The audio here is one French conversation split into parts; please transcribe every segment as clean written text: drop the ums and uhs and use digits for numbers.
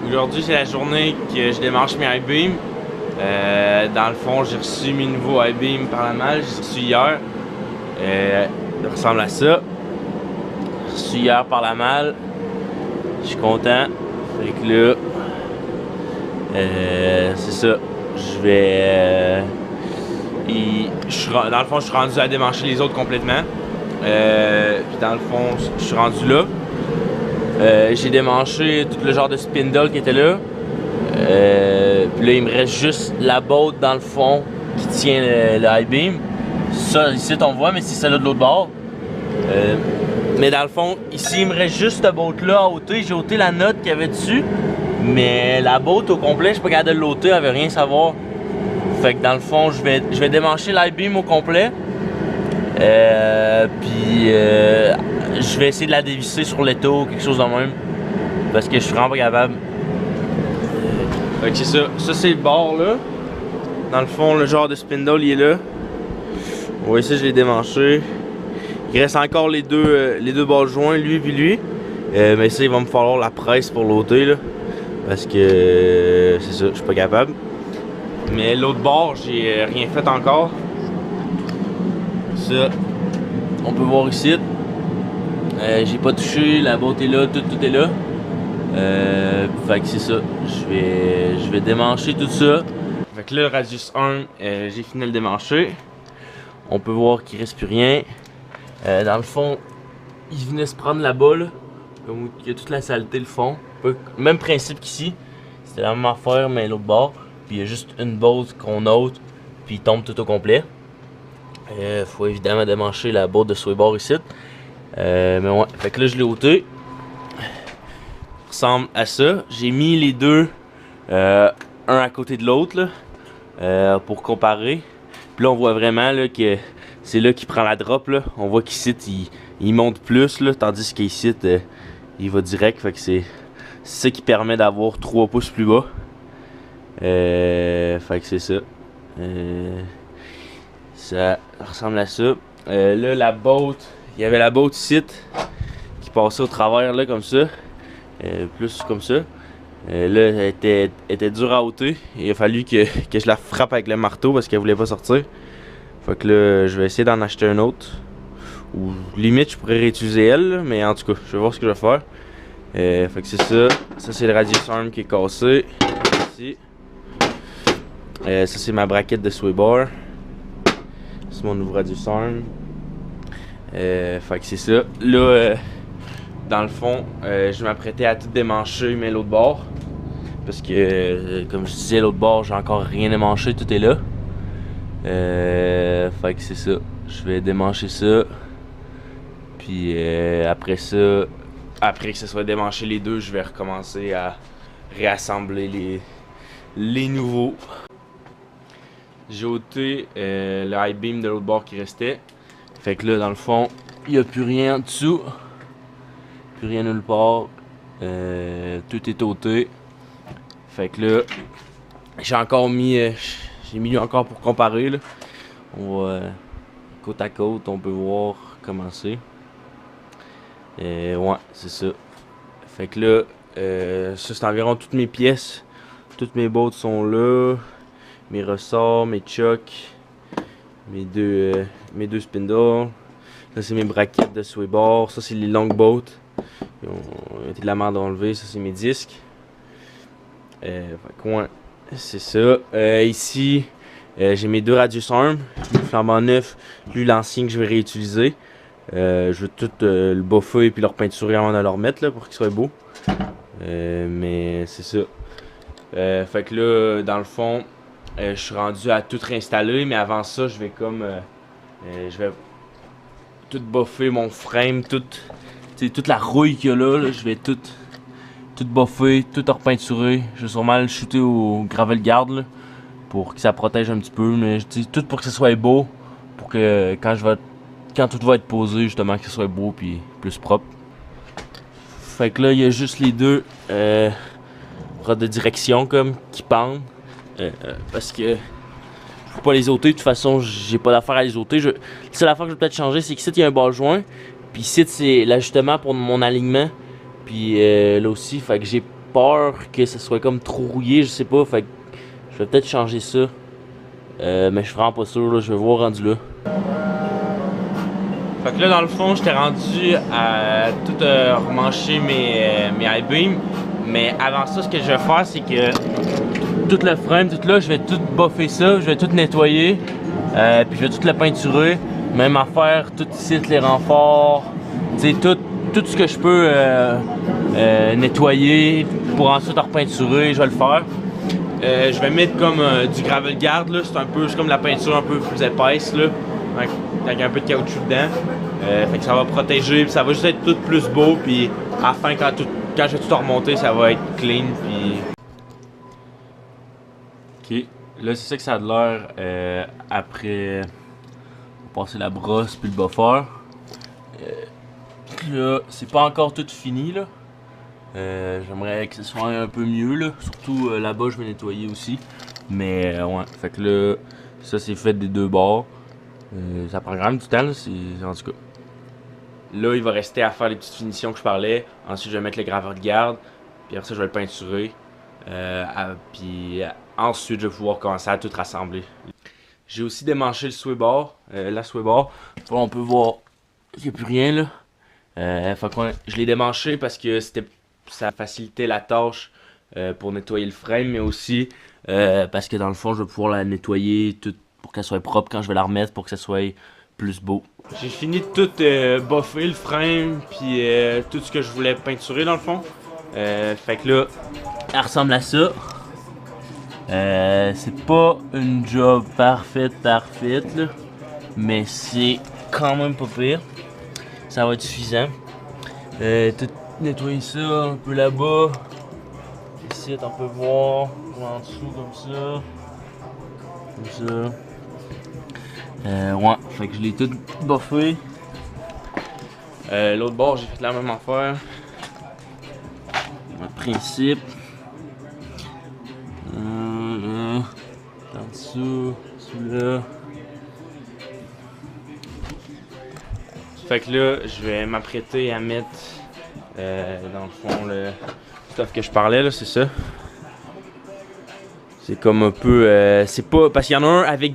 Aujourd'hui, c'est la journée que je démarche mes I-beam. Dans le fond, j'ai reçu mes nouveaux I-beam par la malle. J'ai reçu hier. Ça ressemble à ça. J'ai reçu hier par la malle. Je suis content. Fait que là, c'est ça. Je vais. Dans le fond, je suis rendu à démarcher les autres complètement. Puis dans le fond, je suis rendu là. J'ai démanché tout le genre de spindle qui était là. Puis là, il me reste juste la botte dans le fond qui tient le I-beam. Ça, ici, on voit, mais c'est celle-là de l'autre bord. Mais dans le fond, ici, il me reste juste cette botte-là à ôter. J'ai ôté la note qu'il y avait dessus. Mais la botte au complet, je suis pas capable de l'ôter, elle veut rien savoir. Fait que dans le fond, je vais démancher l'I-beam au complet. Puis je vais essayer de la dévisser sur l'étau ou quelque chose de même. Parce que je suis vraiment pas capable. Fait que c'est ça. Ça, c'est le bord là. Dans le fond, le genre de spindle, il est là. Vous voyez ça, je l'ai démanché. Il reste encore les deux balles joints, lui puis lui. Mais ça, il va me falloir la presse pour l'ôter là. Parce que c'est ça, je suis pas capable. Mais l'autre bord, j'ai rien fait encore. Ça, on peut voir ici. J'ai pas touché, la botte est là, tout est là. Fait que c'est ça. Je vais démancher tout ça. Fait que là, le radius 1, j'ai fini de le démancher. On peut voir qu'il reste plus rien. Dans le fond, il venait se prendre là-bas, là. Comme il y a toute la saleté, le fond. Même principe qu'ici. C'était la même affaire, mais l'autre bord. Puis il y a juste une botte qu'on ôte, puis il tombe tout au complet. Faut évidemment démancher la botte de Swaybar ici. Mais ouais, fait que là je l'ai ôté. Ressemble à ça. J'ai mis les deux un à côté de l'autre pour comparer. Puis là on voit vraiment là, que c'est là qu'il prend la drop. Là. On voit qu'ici il monte plus, là, tandis qu'ici il va direct. Fait que c'est ça qui permet d'avoir 3 pouces plus bas. Fait que c'est ça. Ça ressemble à ça. Là, la botte, il y avait la botte ici qui passait au travers là comme ça. Plus comme ça. Là, elle était dure à ôter. Il a fallu que je la frappe avec le marteau parce qu'elle voulait pas sortir. Fait que là, je vais essayer d'en acheter un autre. Ou limite, je pourrais réutiliser elle, là, mais en tout cas, je vais voir ce que je vais faire. Fait que c'est ça. Ça, c'est le radius arm qui est cassé. Ici. Ça, c'est ma braquette de Swaybar. C'est mon nouveau radius arm. Fait que c'est ça. Là, dans le fond, je m'apprêtais à tout démancher, mais l'autre bord. Parce que, comme je disais, l'autre bord, j'ai encore rien démanché, tout est là. Fait que c'est ça. Je vais démancher ça. Puis après ça, après que ce soit démanché les deux, je vais recommencer à réassembler les nouveaux. J'ai ôté le I-beam de l'autre bord qui restait. Fait que là, dans le fond, il n'y a plus rien en dessous. Plus rien nulle part. Tout est ôté. Fait que là, j'ai encore mis... j'ai mis encore pour comparer. Là. On va côte à côte, on peut voir comment c'est. Ouais, c'est ça. Fait que là, ça c'est environ toutes mes pièces. Toutes mes bottes sont là. Mes ressorts, mes chocs, mes deux spindles. Ça c'est mes braquettes de Swaybar. Ça c'est les long boats. Ils ont été de la merde à enlever. Ça c'est mes disques. Fait que ouais, c'est ça. Ici, j'ai mes deux radius arm. Le flambant neuf, lui l'ancien que je vais réutiliser. Je veux tout le buffer et puis le repeinturer avant de le remettre là, pour qu'il soit beau. Mais c'est ça. Fait que là, dans le fond, je suis rendu à tout réinstaller, mais avant ça, je vais comme... je vais tout buffer mon frame, toute la rouille qu'il y a là, je vais tout buffer, tout repeinturer. Je vais sûrement le shooter au gravel guard là, pour que ça protège un petit peu, mais tout pour que ce soit beau, pour que quand tout va être posé, justement, que ce soit beau puis plus propre. Fait que là, il y a juste les deux rods de direction comme qui pendent. Parce que je peux pas les ôter, de toute façon j'ai pas d'affaire à les ôter. C'est l'affaire que je vais peut-être changer, c'est qu'ici il y a un ball joint, puis ici c'est l'ajustement pour mon alignement, puis là aussi, fait que j'ai peur que ça soit comme trop rouillé, je sais pas, fait que je vais peut-être changer ça. Mais je suis vraiment pas sûr, là, je vais voir rendu là. Fait que là, dans le fond, j'étais rendu à tout remancher mes I-beams. Mais avant ça, ce que je vais faire, c'est que tout le frame, tout là, je vais tout buffer ça, je vais tout nettoyer. Puis je vais tout le peinturer. Même affaire, tout ici, les renforts. Tu sais, tout ce que je peux nettoyer pour ensuite repeinturer, je vais le faire. Je vais mettre comme du gravel guard, là. C'est un peu comme la peinture un peu plus épaisse, là. Avec un peu de caoutchouc dedans. Fait que ça va protéger, puis ça va juste être tout plus beau, puis à la fin, quand je vais tout remonter, ça va être clean, puis... Ok, là c'est ça que ça a de l'air après passer la brosse puis le buffer. Là, c'est pas encore tout fini, là. J'aimerais que ce soit un peu mieux, là. Surtout là-bas, je vais nettoyer aussi. Mais ouais, fait que là, ça c'est fait des deux bords. Ça prend quand même du temps, là, en tout cas. Là, il va rester à faire les petites finitions que je parlais. Ensuite, je vais mettre le graveur de garde. Puis après ça, je vais le peinturer. Puis ensuite, je vais pouvoir commencer à tout rassembler. J'ai aussi démanché le sway bar. La sway bar. On peut voir qu'il n'y a plus rien, là. Je l'ai démanché parce que ça facilitait la tâche pour nettoyer le frame. Mais aussi parce que dans le fond, je vais pouvoir la nettoyer toute pour qu'elle soit propre quand je vais la remettre pour que ça soit plus beau. J'ai fini de tout buffer le frame puis tout ce que je voulais peinturer dans le fond. Fait que là, elle ressemble à ça. C'est pas une job parfaite là, mais c'est quand même pas pire. Ça va être suffisant. Tout nettoyer ça un peu là-bas. Ici, on peut voir en dessous comme ça. Comme ça. Ouais, fait que je l'ai tout buffé. L'autre bord, j'ai fait la même affaire. Le principe. En dessous, celui-là. Fait que là, je vais m'apprêter à mettre dans le fond le stuff que je parlais, là, c'est ça. C'est comme un peu. C'est pas. Parce qu'il y en a un avec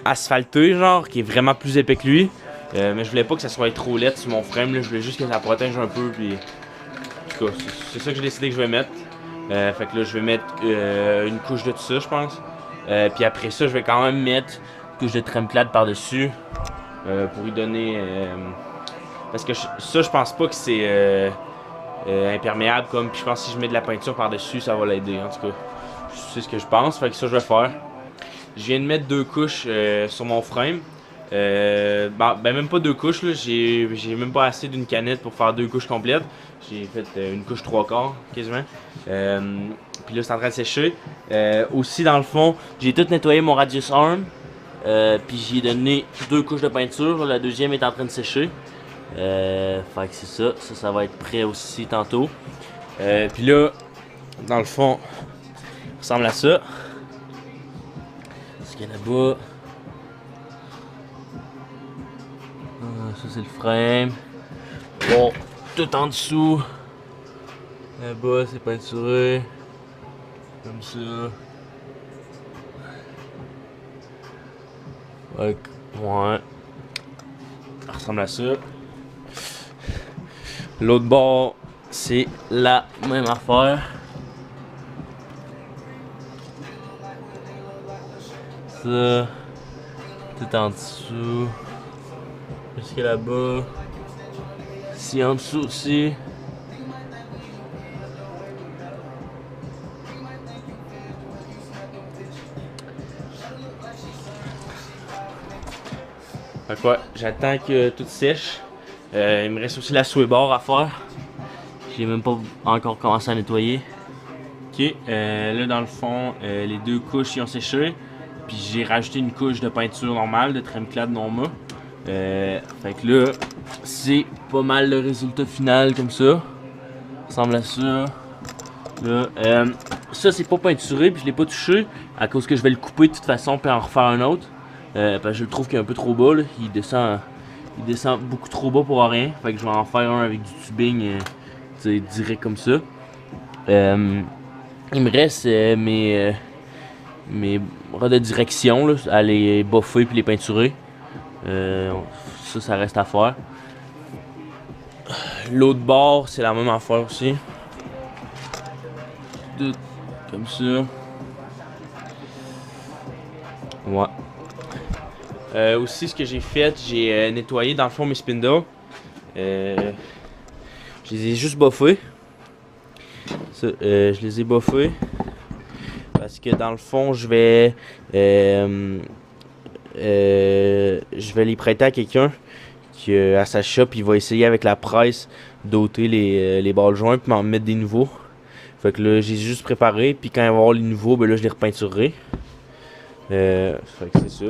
asphalté, genre, qui est vraiment plus épais que lui. Mais je voulais pas que ça soit trop laid sur mon frame, là. Je voulais juste que ça protège un peu. Puis... En tout cas, c'est ça que j'ai décidé que je vais mettre. Fait que là, je vais mettre une couche de tout ça, je pense. Puis après ça, je vais quand même mettre une couche de tremplate par-dessus. Pour lui donner. Parce que ça, je pense pas que c'est imperméable. Comme, puis je pense que si je mets de la peinture par-dessus, ça va l'aider. En tout cas, c'est ce que je pense. Fait que ça, je vais faire. Je viens de mettre 2 couches sur mon frame. Ben même pas 2 couches, là. J'ai même pas assez d'une canette pour faire 2 couches complètes. J'ai fait une couche 3/4 quasiment. Puis là c'est en train de sécher. Aussi dans le fond, j'ai tout nettoyé mon radius arm. Puis j'ai donné 2 couches de peinture. La deuxième est en train de sécher. Fait que c'est ça. Ça va être prêt aussi tantôt. Puis là, dans le fond, ça ressemble à ça. Ce qu'il y a là-bas. Ça c'est le frame. Bon, tout en dessous. Là-bas c'est peinturé. Comme ça. Ouais. Ça ressemble à ça. L'autre bord, c'est la même affaire. Ça. Tout en dessous. Jusqu'à là-bas. Ici en dessous aussi. Fait quoi, j'attends que tout sèche. Il me reste aussi la sway bar à faire. J'ai même pas encore commencé à nettoyer. Ok, là dans le fond, les 2 couches y ont séché. Puis j'ai rajouté une couche de peinture normale, de Tremclad Norma. Fait que là, c'est pas mal le résultat final comme ça. Ça ressemble à ça. Là, ça c'est pas peinturé puis je l'ai pas touché à cause que je vais le couper de toute façon puis en refaire un autre. Parce que je le trouve qu'il est un peu trop bas là. Il descend beaucoup trop bas pour rien. Fait que je vais en faire un avec du tubing direct comme ça. Il me reste mes bras de direction, là, à les boffer puis les peinturer. Ça reste à faire. L'autre bord, c'est la même affaire aussi. Tout comme ça. Ouais. Aussi, ce que j'ai fait, j'ai nettoyé dans le fond mes spindles. Je les ai juste boffés. Je les ai boffés. Parce que dans le fond, je vais les prêter à quelqu'un qui, à sa shop, il va essayer avec la presse d'ôter les balles joints puis m'en mettre des nouveaux. Fait que là, j'ai juste préparé, puis quand il va y avoir les nouveaux, ben là, je les repeinturerai. Fait que c'est ça.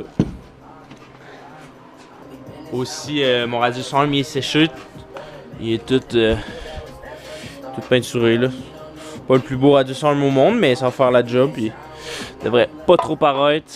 Aussi, mon radiateur, il est séché. Il est tout peinturé, là. Pas le plus beau radiateur au monde, mais ça va faire la job, puis devrait pas trop paraître.